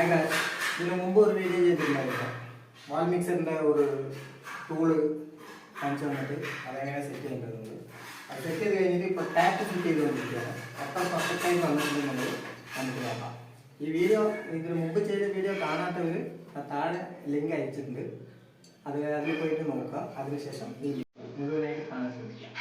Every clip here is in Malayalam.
ഇതിനു മുമ്പ് ഒരു വീഡിയോ ചെയ്തിട്ടുണ്ടായിരുന്നു. വാൾ മിക്സറിൻ്റെ ഒരു ടൂള് കാണിച്ചു തന്നിട്ട് അതെങ്ങനെ സെറ്റ് ചെയ്യേണ്ടതുണ്ട്. അത് സെറ്റ് ചെയ്ത് കഴിഞ്ഞിട്ട് ഇപ്പോൾ ടാപ്പ് ഫിറ്റ് ചെയ്തുകൊണ്ടിരിക്കുകയാണ്. എത്ര പെർഫെക്റ്റായി വന്നിട്ടുണ്ടെന്നുള്ളത് നമുക്ക് നോക്കാം. ഈ വീഡിയോ ഇതിന് മുമ്പ് ചെയ്ത വീഡിയോ കാണാത്തവർ താഴെ ലിങ്ക് അയച്ചിട്ടുണ്ട്. അതിൽ പോയിട്ട് നോക്കുക. അതിനുശേഷം ഈ മുഴുവനായിട്ട് കാണാൻ ശ്രമിക്കാം.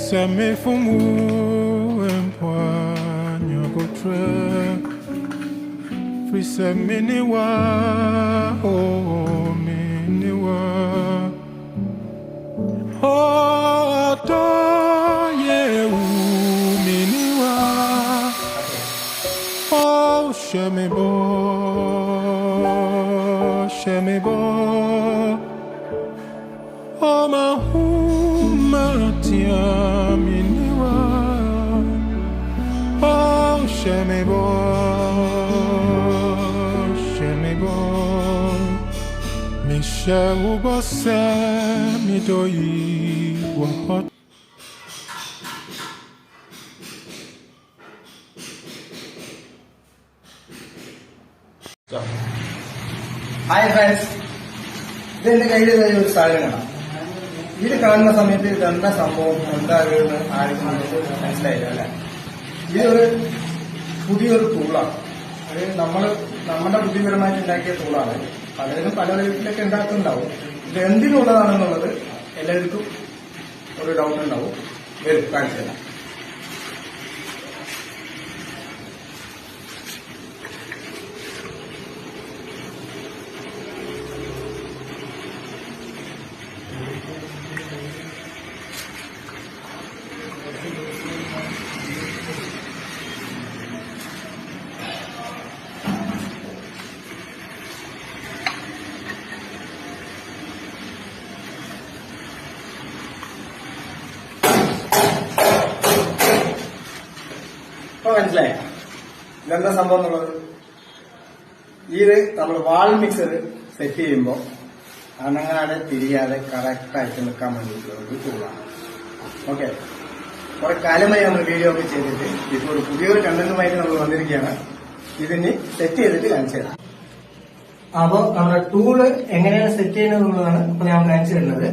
Se me fumu empoanyo kotre Frise miniwa oh miniwa Oh to ye u miniwa Oh sheme bo Oh ma tia miniwa Oh sheme bo Mi shewu bo se mi doyi wa hot hi friends, ഇതെന്റെ കയ്യിലുള്ള ഒരു സാധനമാണ്. ഇത് കാണുന്ന സമയത്ത് ഇതെന്താ സംഭവം എന്താകുമെന്ന് ആർക്കും മനസ്സിലായില്ല അല്ലെ. ഇതൊരു പുതിയൊരു ടൂളാണ്. അത് നമ്മുടെ ബുദ്ധിപരമായിട്ട് ഉണ്ടാക്കിയ ടൂളാണ്. പലരും പല വീട്ടിലൊക്കെ ഉണ്ടാക്കുന്നുണ്ടാവും. ഇത് എന്തിനുള്ളതാണെന്നുള്ളത് എല്ലാവർക്കും ഒരു ഡൗട്ട് ഉണ്ടാവും. വരും കാണിച്ചു തരാം. മനസ്സിലായ ഇതെന്താ സംഭവം എന്നുള്ളത്? ഇത് നമ്മൾ വാൾ മിക്സർ സെറ്റ് ചെയ്യുമ്പോൾ അനങ്ങാതെ തിരിയാതെ കറക്റ്റായിട്ട് നിൽക്കാൻ വേണ്ടിയിട്ടുള്ള ഒരു ടൂളാണ്. ഓക്കെ, കുറെ കാലമായി നമ്മൾ വീഡിയോ ഒക്കെ ചെയ്തിട്ട് ഇപ്പോൾ ഒരു പുതിയൊരു കണ്ടന്റുമായിട്ട് നമ്മൾ വന്നിരിക്കുകയാണ്. ഇതിന് സെറ്റ് ചെയ്തിട്ട് കാണിച്ചു തരാം. അപ്പോൾ നമ്മുടെ ടൂള് എങ്ങനെയാണ് സെറ്റ് ചെയ്യുന്നതെന്നുള്ളതാണ് ഇപ്പൊ ഞാൻ കാണിച്ചു തരുന്നത്.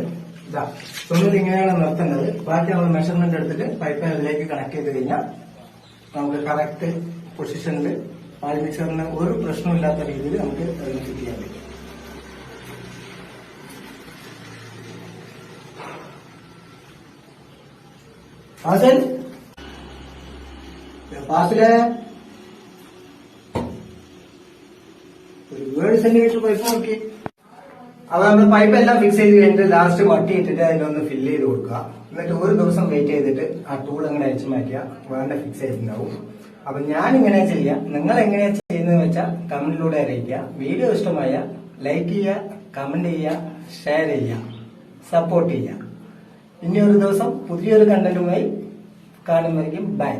ഇതാ തൊണ്ണൂറ് ഇങ്ങനെയാണ് നിർത്തേണ്ടത്. ബാക്കി നമ്മൾ മെഷർമെന്റ് എടുത്തിട്ട് പൈപ്പ് അതിലേക്ക് കണക്ട് ചെയ്ത് കഴിഞ്ഞാൽ നമുക്ക് കറക്റ്റ് പൊസിഷനിൽ വാൾ മിക്സറിന് ഒരു പ്രശ്നമില്ലാത്ത രീതിയിൽ നമുക്ക് അതിന് ഫിറ്റ് ചെയ്യാൻ പറ്റും. പാസിലെ ഒരു 7 സെന്റിമീറ്റർ പൈപ്പ് നോക്കി. അപ്പൊ നമ്മൾ പൈപ്പ് എല്ലാം ഫിക്സ് ചെയ്ത് കഴിഞ്ഞിട്ട് ലാസ്റ്റ് മട്ടി ഇട്ടിട്ട് അതിനൊന്ന് ഫില്ല് ചെയ്ത് കൊടുക്കുക. എന്നിട്ട് ഒരു ദിവസം വെയിറ്റ് ചെയ്തിട്ട് ആ ടൂൾ അങ്ങനെ അയച്ചു മാറ്റിയ വേണ്ട ഫിക്സ് ചെയ്തിട്ടുണ്ടാവും. അപ്പൊ ഞാൻ ഇങ്ങനെ ചെയ്യാം. നിങ്ങൾ എങ്ങനെയാ ചെയ്യുന്നത് വെച്ചാൽ കമന്റിലൂടെ അറിയിക്കുക. വീഡിയോ ഇഷ്ടമായ ലൈക്ക് ചെയ്യുക, കമന്റ് ചെയ്യുക, ഷെയർ ചെയ്യുക, സപ്പോർട്ട് ചെയ്യുക. ഇനി ഒരു ദിവസം പുതിയൊരു കണ്ടന്റുമായി കാണുന്നതായിരിക്കും. ബൈ.